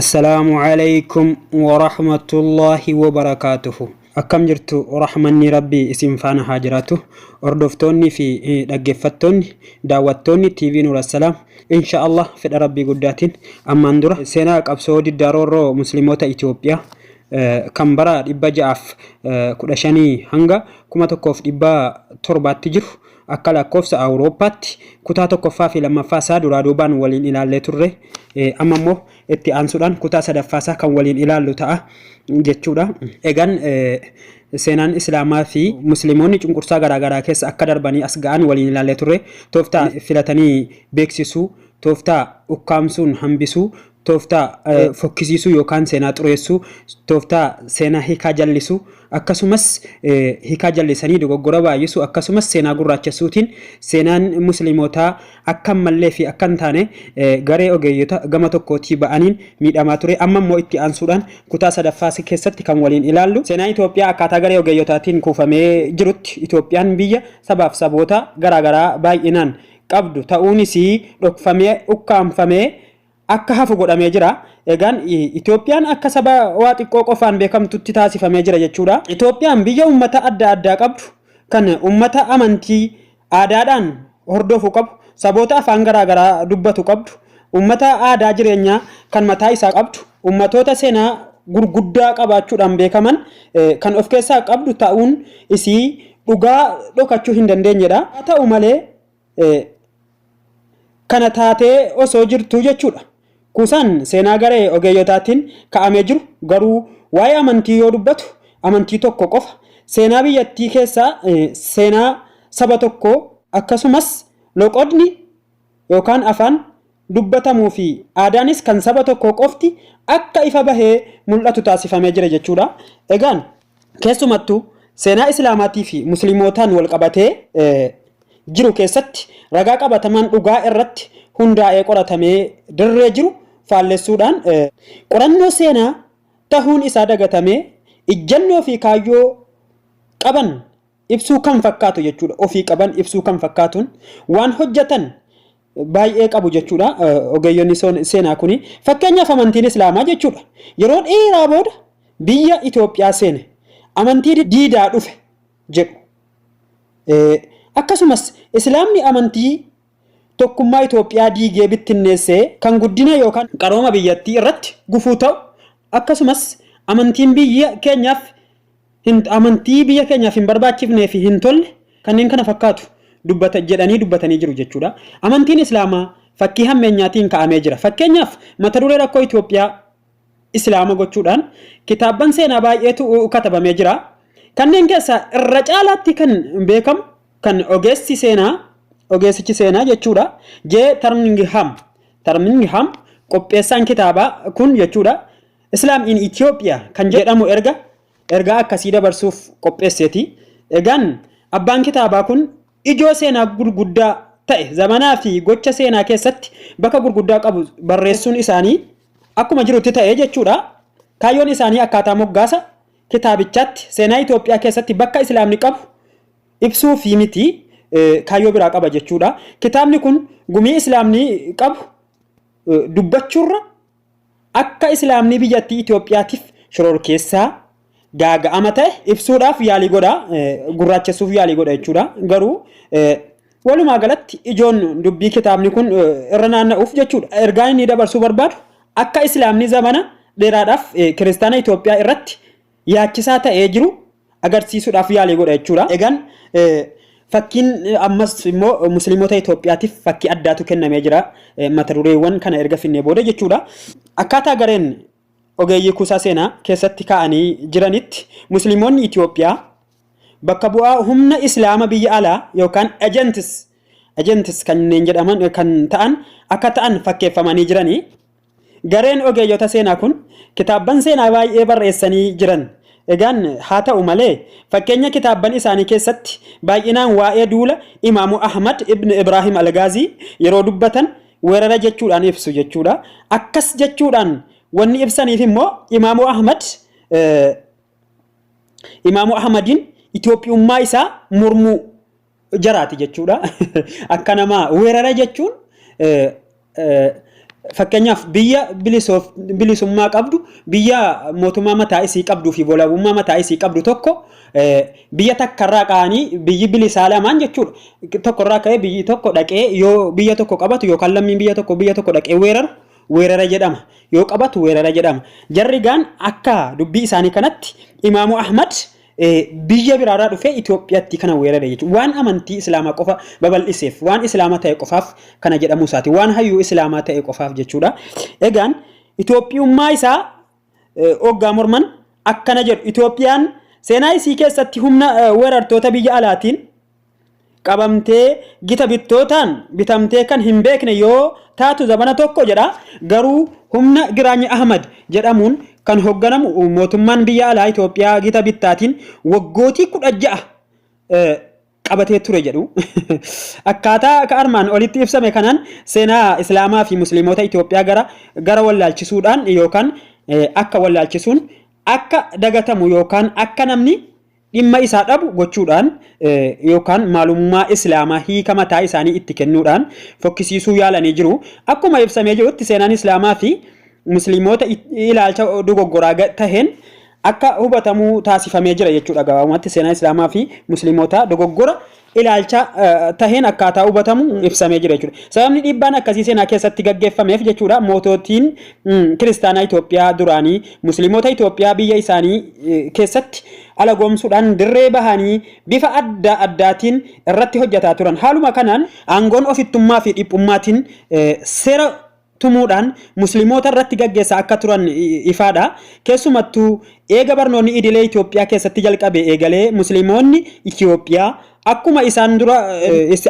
السلام عليكم ورحمة الله وبركاته. أكم جرتو رحمني ربي اسم فانا هاجراته أردفتوني في دقفتوني دعوتوني تي في نور السلام إن شاء الله في ربي قداتين أما ندرة سيناك أبسودي دارورو مسلموتا إثيوبيا كم برا دبا جاف كدشاني هنگا كما تكوف دبا تربات تجرو akkala kofsa Awurooppaatti kutaa tokkoffaa fi lammaffaasaa duraa duubaan waliin ilaallee turre amma immoo itti aansuudhaan kutaa sadaffaasaa kan waliin ilaallu ta'a jechuudha. Egaan seenaan islaamaa fi musliimoonni cunqursaa garaagaraa keessa akka darbanii as ga'an waliin ilaallee turre tooftaa filatanii beeksisuu, tooftaa ukkaamsuun hambisuu, tooftaa fokkisiisuu yookaan seenaa xureessuu, tooftaa seenaa hiikaa jallisuu akkasumas hiikaa jallisanii dogoggora baay'isuu akkasumas seenaa gurraachessuutiin seenaan musliimotaa akka mallee fi akka hin taane garee ogeeyyota gama tokkootii ba'aniin miidhamaa ture. Amma immoo itti aansuudhaan kutaa sadaffaa keessatti kan waliin ilaallu seenaa Itoophiyaa akkaataa garee ogeeyyotaatiin kuufamee jirutti Itoophiyaan biyya sabaaf saboota garaagaraa baay'inaan qabdu ta'uunis dhokfamee ukkaamfamee akka hafu godhamee jira. Egaan Itoophiyaan akka saba waa xiqqoo qofaan beekamtutti taasifamee jira jechuudha. Itoophiyaan biyya ummata adda addaa qabdu kan ummata amantii aadaadhaan hordofu qabu, saboota afaan garaagaraa dubbatu qabdu, ummata aadaa jireenyaa kan mataa isaa qabdu, ummatoota seenaa gurguddaa qabaachuudhaan beekaman kan of keessaa qabdu ta'uun isii dhugaa dhokachuu hin dandeenyedha. Haa ta'u malee kana taatee osoo jirtu jechuudha. Kusan seenaa garee ogeeyyotaatiin ka'amee jiru garuu waa'ee amantii yoo dubbatu amantii tokko qofa, seenaa biyyattii keessaa seenaa saba tokko akkasumas loqodni yookaan afaan dubbatamuu fi aadaanis kan saba tokko qofti akka ifa bahee mul'atu taasifamee jira jechuudha. Egaan keessumattuu seenaa islaamaatii fi musliimotaan wal qabatee jiru keessatti ragaa qabatamaan dhugaa irratti hundaa'ee qoratamee dirree jiru faallessuudhaan qorannoo seenaa tahuun isaa dagatamee ijjannoo fi kaayyoo qaban ibsuu kan fakkaatu jechuudha. Ofii qaban ibsuu kan fakkaatuun waan hojjetan baay'ee qabu jechuudha ogeeyyonni seenaa kuni. Fakkeenyaaf amantiin islaamaa jechuudha yeroo dheeraa booda biyya Itoophiyaa seene amantii diidaa dhufe jedhu. Akkasumas islaamni amantii tokkummaa Itoophiyaa diigee bittinneessee kan guddina yookaan qarooma biyyattii irratti gufuu ta'u akkasumas amantii biyya keenyaaf hin barbaachifnee fi hin tolle kanneen kana fakkaatu dubbatanii jiru jechuudha. Amantiin islaamaa fakkii hammeenyaatiin ka'amee jira. Fakkeenyaaf mata duree rakkoo Itoophiyaa islaama gochuudhaan kitaabban seenaa baay'eetu katabamee jira. Kanneen keessaa irra caalaatti kan beekamu kan ogeessichi seenaa jechuudha. Tarmingham qopheessaan kitaabaa kun jechuudha. Islam in Ethiopia kan jedhamu ergaa akkasii dabarsuuf qopheesseeti. Egaan abbaan kitaabaa kun ijoo seenaa gurguddaa ta'e zamanaa fi gocha seenaa keessatti bakka gurguddaa qabu barreessuun isaanii akkuma jirutti ta'e jechuudha. Kaayyoon isaanii akkaataa moggaasa kitaabichaatti seenaa Itoophiyaa keessatti bakka islaamni qabu ibsuu fi miti kaayyoo biraa qaba jechuudha. Kitaabni kun gumii islaamni qabu dubbachuurra akka islaamni biyyattii Itoophiyaatiif shororkeessaa gaaga'ama ta'e ibsuudhaaf yaalii godha, gurraachessuuf yaalii godha jechuudha. Garuu walumaa galatti ijoon dubbii kitaabni kun irra naanna'uuf jechuudha. Ergaan inni dabarsuu barbaadu akka islaamni zamana dheeraadhaaf kiristaana Itoophiyaa irratti yaachisaa ta'ee jiru agarsiisuudhaaf yaalii godha jechuudha. Egaan fakkiin ammas immoo musliimota Itoophiyaatiif fakkii addaatu kennamee jira mata dureewwan kana erga finnee booda jechuudha. Akkaataa gareen ogeeyyii kuusaa seenaa keessatti kaa'anii jiranitti musliimoonni Itoophiyaa bakka bu'aa humna islaama biyya alaa yookaan agentis kanneen jedhaman kan ta'an akka ta'an fakkeeffamanii jiranii. Gareen ogeeyyota seenaa kun kitaabban seenaa baay'ee barreessanii jiran. Egaan haa ta'u malee fakkeenya kitaabban isaanii keessatti baay'inaan waa'ee duula Imaamu Ahmad ibn Ibrahim al-Gaazii yeroo dubbatan weerara jechuudhaan ibsu jechuudha. Akkas jechuudhaan wanni ibsaniif immoo Imaamu Ahmadin Itoophiyummaa isaa mormuu jaraati jechuudha. Akka namaa weerara jechuun fakkeenyaaf biyya bilisummaa qabdu biyya mootummaa mataa isii qabduu fi walabummaa mataa isii qabdu tokko biyya takkarraa qaanii biyyi bilisaa lamaan jechuudha tokkorraa ka'ee biyyi tokko dhaqee yoo biyya tokko qabatu yookaan lammiin biyya tokko dhaqee weerara jedhama yoo qabatu weerara jedhama jarri gaan akka dubbii isaanii kanatti Imaamu Ahmad biyya biraarraa dhufee Itoophiyaatti kana weerare jechuudha waan amantii islaamaa qofa babal'iseef waan islaamaa ta'e qofaaf kana jedhamu isaati waan hayyuu islaamaa ta'e qofaaf jechuudha egaan Itoophiyummaa isaa hoggaa morman akkana jedhu Itoophiyaan seenaa isii keessatti humna weerartoota biyya alaatiin qabamtee gita bittootaan bitamtee kan hin beekne yoo taatu zabana tokko jedha garuu humna Giraany Ahmad jedhamuun kan hogganamu mootummaan biyya alaa Itoophiyaa gita bittaatiin waggootii 16 qabatee ture jedhu akkaataa ka armaan olitti ibsame kanaan seenaa islaamaa fi musliimoota Itoophiyaa gara wallaalchisuudhaan yookaan akka wallaalchisuun akka dagatamu yookaan akka namni dhimma isaa dhabu gochuudhaan yookaan maalummaa islaamaa hiika mataa isaanii itti kennuudhaan fokkisiisuu yaalanii jiru akkuma ibsamee jirutti seenaan islaamaa fi musliimoota ilaalcha dogoggoraa taheen akka hubatamuu taasifamee jira jechuudha gabaabumatti seenaa islaamaa fi musliimoota dogoggora ilaalcha taheen akkaataa hubatamu ibsamee jira jechuudha sababni dhiibbaan akkasii seenaa keessatti gaggeeffameef jechuudha moototiin kiristaanaa Itoophiyaa duraanii musliimoota Itoophiyaa biyya isaanii keessatti alagoomsuudhaan dirree bahanii bifa adda addaatiin irratti hojjetaa turan haaluma kanaan aangoon ofittummaa fi dhiphummaatiin seera tumuudhaan musliimoota irratti gaggeessaa akka turan ifaadha keessumattuu eega barnoonni idilee Itoophiyaa keessatti jalqabe eegalee musliimoonni Itoophiyaa akkuma isaan dura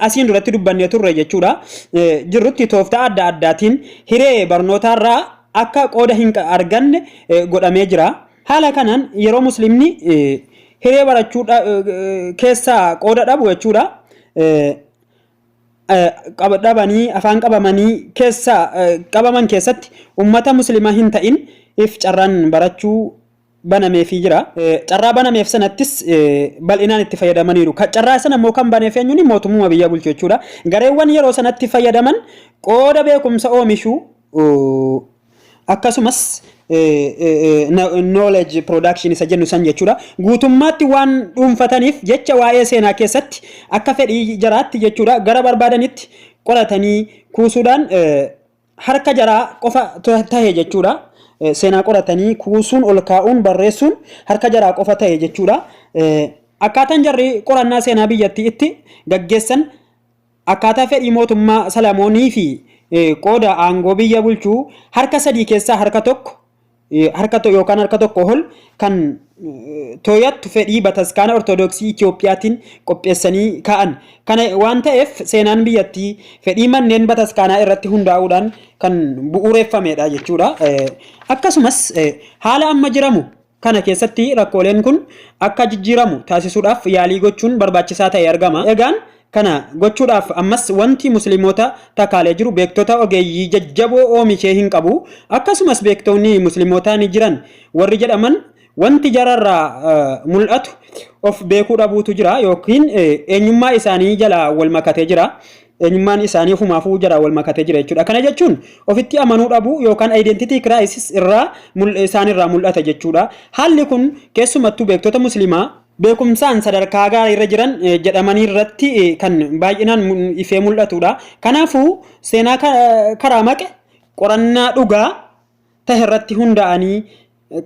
asiin duratti dubbannee turre jechuudha jirrutti tooftaa adda addaatiin hiree barnootaarraa akka qooda hin arganne godhamee jira haala kanaan yeroo muslimni hiree barachuudha keessaa qooda dhabu jechuudha qabadhabanii afaan qabamanii keessa qabaman keessatti ummata muslima hin ta'in if carraan barachuu banameefii jira carraa banameef sanattis bal'inaan itti fayyadamaniiru carraa sana immoo kan baneef eenyuun mootummaa biyya bulchu jechuudha gareewwan yeroo sanatti fayyadaman qooda beekumsa oomishuu akkasumas knowledge production isa jennu san jechuudha guutummaatti waan dhuunfataniif jecha waa'ee seenaa keessatti akka fedhii jaraatti jechuudha gara barbaadanitti qoratanii kuusuudhaan harka jaraa qofa ta'e jechuudha seenaa qoratanii kuusuun ol kaa'uun barreessuun harka jaraa qofa ta'e jechuudha akkaataan jarri qorannaa seenaa biyyattii itti gaggeessan akkaataa fedhii mootummaa Salamoonii fi qooda aangoo biyya bulchuu harka sadii keessaa harka tokko ol kan tooyattu fedhii bataskaana ortodoksii Itoophiyaatiin qopheessanii ka'an kana waan ta'eef seenaan biyyattii fedhii manneen bataskaanaa irratti hundaa'uudhaan kan bu'uureffamedha jechuudha akkasumas haala amma jiramu kana keessatti rakkooleen kun akka jijjiiramu taasisuudhaaf yaalii gochuun barbaachisaa ta'e argama egaan kana gochuudhaaf ammas wanti musliimoota takaalee jiru beektota ogeeyyii jajjaboo oomishee hin qabu akkasumas beektonni musliimoota ni jiran warri jedhaman wanti jararraa mul'atu of beekuu dhabuutu jira yookiin eenyummaa isaanii jala wal makatee jira eenyummaan isaanii ofumaafuu jala wal makatee jira jechuudha kana jechuun ofitti amanuu dhabu yookaan identity crisis irraa isaanirraa mul'ata jechuudha haalli kun keessumattuu beektota musliimaa beekumsaan sadarkaa gaarii irra jiran jedhamanii irratti kan baay'inaan ifee mul'atudha kanaafuu seenaa karaa maqe qorannaa dhugaa ta'e irratti hundaa'anii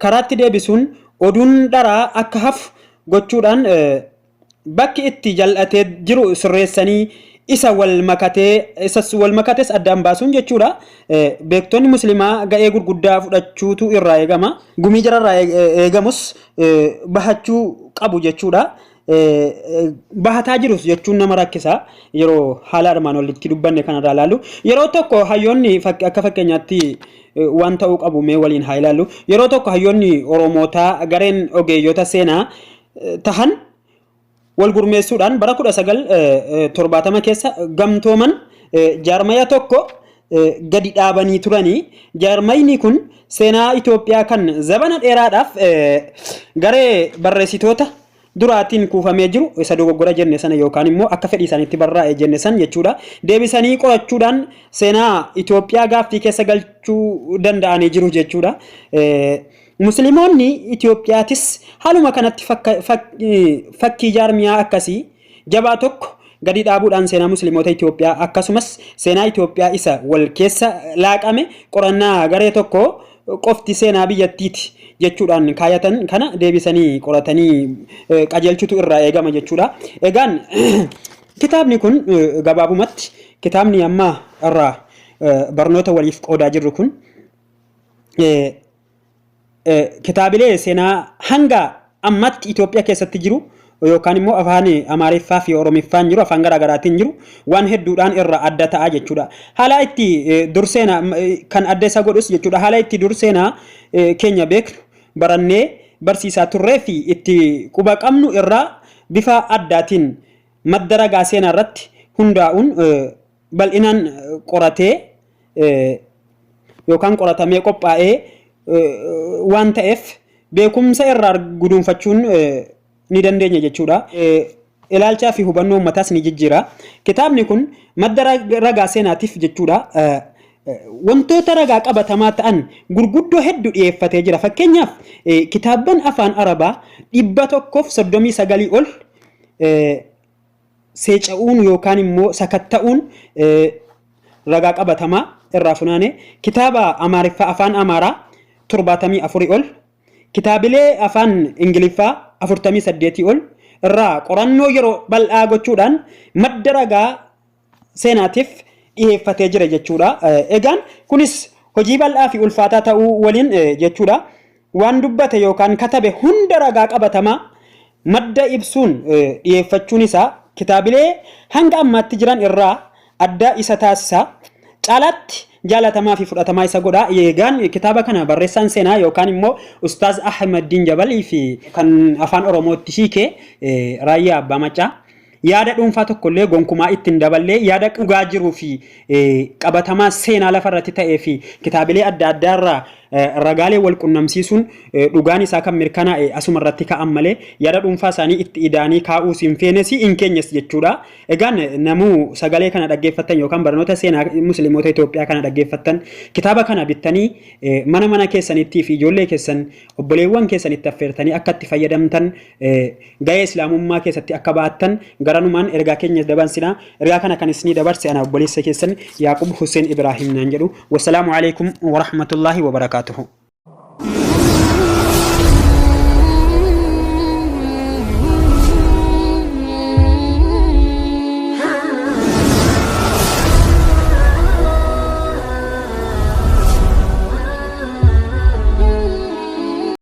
karaatti deebisuun oduun dharaa akka hafu gochuudhaan bakki itti jal'atee jiru sirreessanii isa wal makates addaan baasuun jechuudha beektonni muslimaa ga'ee gurguddaa fudhachuutu irraa eegama gumii jararraa eegamus bahachuu qabu jechuudha bahataa jirus jechuun nama rakkisa yeroo haala armaan olitti dubbanne kanarraa ilaallu yeroo tokko hayyoonni akka fakkeenyaatti waan ta'uu qabu mee waliin haa ilaallu yeroo tokko hayyoonni Oromoota gareen ogeeyyota seenaa tahan wal gurmeessuudhaan bara 1970 keessa gamtooman jaarmaya tokko gadi dhaabanii turanii jaarmayni kun seenaa Itoophiyaa kan zabana dheeraadhaaf garee barreessitoota duraatiin kuufamee jiru isa dogoggora jenne sana yookaan immoo akka fedhii isaaniitti barraa'e jenne san jechuudha. Deebisanii qorachuudhaan seenaa Itoophiyaa gaaffii keessa galchuu danda'anii jiru jechuudha. Musliimoonni Itoophiyaatis haaluma kanatti fakkii jaarmiyaa akkasii jabaa tokko gadi dhaabuudhaan seenaa musliimoota Itoophiyaa akkasumas seenaa Itoophiyaa isa wal keessa laaqame qorannaa garee tokko qofti seenaa biyyattiiti jechuudhaan kaayatan kana deebisanii qoratanii qajeelchutu irraa eegama jechuudha. Egaan kitaabni kun gabaabumatti kitaabni amma irraa barnoota waliif qoodaa jirru kun kitaabilee seenaa hanga ammatti Itoophiyaa keessatti jiru yookaan immoo afaan Amaariffaa fi Oromiffaan jiru afaan garaagaraatiin jiru waan hedduudhaan irra adda ta'a jechuudha. Haala itti durseenaa kan adda isa godhus jechuudha. Haala itti durseenaa keenya beeknu barannee barsiisaa turree fi itti quba qabnu irraa bifa addaatiin madda ragaa seenaa irratti hundaa'uun bal'inaan qoratee yookaan qoratamee qophaa'ee waan ta'eef beekumsa irraa guduunfachuun ni dandeenya jechuudha. Ilaalchaa fi hubannoo uummataas ni jijjiira. Kitaabni kun madda ragaa seenaatiif jechuudha. Wantoota ragaa qabatamaa ta'an gurguddoo hedduu dhiyeeffatee jira. Fakkeenyaaf kitaabban afaan Arabaa 139 ol seeca'uun yookaan immoo sakatta'uun ragaa qabatamaa irraa funaane. Kitaaba Amaariffaa afaan Amaaraa 74 ol. Kitaabilee afaan Ingiliffaa 48 ol irraa qorannoo yeroo bal'aa gochuudhaan madda ragaa seenaatiif dhiyeeffatee jira jechuudha. Egaan kunis hojii bal'aa fi ulfaataa ta'uu waliin jechuudha. Waan dubbate yookaan katabe hunda ragaa qabatamaa madda ibsuun dhiyeeffachuun isaa kitaabilee hanga ammaatti jiran irraa adda isa taasisa. Caalaatti jaalatamaa fi fudhatamaa isa godha. Egaan kitaaba kana barreessaan seenaa yookaan immoo Ustaaz Ahmadiin Jabalii fi kan afaan Oromootti hiike Raayyaa Abbaa Macaa yaada dhuunfaa tokkollee gonkumaa ittiin daballee yaada dhugaa jiruu fi qabatamaa seenaa lafarratti ta'ee fi kitaabilee adda addaarraa ragaalee wal qunnamsiisuun dhugaan isaa kan mirkanaa'e asuma irratti ka'an malee yaada dhuunfaa isaanii itti idaanii kaa'uu siin feenes hin keenyes jechuudha. Egaan namuu sagalee kana dhaggeeffattan yookaan barnoota seenaa musliimoota Itoophiyaa kana dhaggeeffattan kitaaba kana bittanii mana keessanitti fi ijoollee keessan obboleewwan keessanitti affeertanii akka itti fayyadamtan gahee islaamummaa keessatti akka baattan garanumaan ergaa keenya dabarsinaa. Ergaa kana kan isinii dabarse ana obboleessa keessan Yaaqub Hussein Ibrahim naan jedhu. Wassalaamu alaikum wa rahmatullahi wa barakatuhu.